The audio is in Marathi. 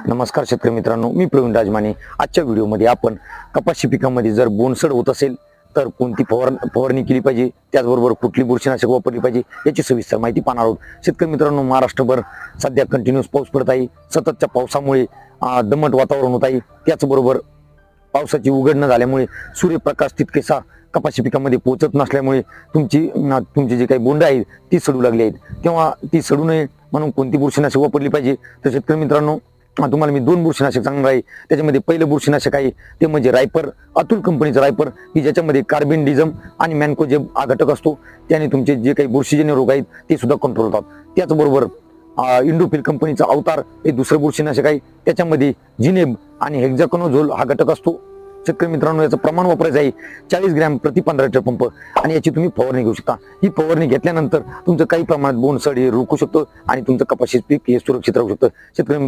नमस्कार शेतकरी मित्रांनो, मी प्रवीण राजमाने। आजच्या व्हिडिओमध्ये आपण कपाशी पिकामध्ये जर बोंडसड होत असेल तर कोणती फवारणी केली पाहिजे, त्याचबरोबर कुठली बुरशीनाशक वापरली पाहिजे याची सविस्तर माहिती पाहणार आहोत। शेतकरी मित्रांनो, महाराष्ट्रभर सध्या कंटिन्यूअस पाऊस पडत आहे। सततच्या पावसामुळे दमट वातावरण होत आहे। त्याचबरोबर पावसाची उघड न झाल्यामुळे सूर्यप्रकाश तितकेसा कपाशी पिकामध्ये पोहोचत नसल्यामुळे तुमची जे काही बोंड आहेत ती सडू लागली आहेत। तेव्हा ती सडू नये म्हणून कोणती बुरशीनाशक वापरली पाहिजे, तर शेतकरी मित्रांनो तुम्हाला मी 2 बुरशीनाशक सांगणार आहे। त्याच्यामध्ये पहिलं बुरशीनाशक आहे ते म्हणजे रायपर, अतुल कंपनीचं रायपर, की ज्याच्यामध्ये कार्बेंडिझम आणि मॅन्कोजेब हा घटक असतो। त्याने तुमचे जे काही बुरशीजन्य रोग आहेत ते सुद्धा कंट्रोल होतात। त्याचबरोबर इंडोफिल कंपनीचा अवतार हे दुसरं बुरशीनाशक आहे। त्याच्यामध्ये जिनेब आणि हेक्झाकोनोझोल हा घटक असतो। शेतकरी मित्रांनो, याचं प्रमाण वापरायचं आहे 40 ग्रॅम प्रति 15 लिटर पंप, आणि याची तुम्ही फवारणी घेऊ शकता। ही फवारणी घेतल्यानंतर तुमचं काही प्रमाणात बोंडसड हे रोखू शकतो आणि तुमचं कपाशी पीक हे सुरक्षित राहू शकतं। शेतकरी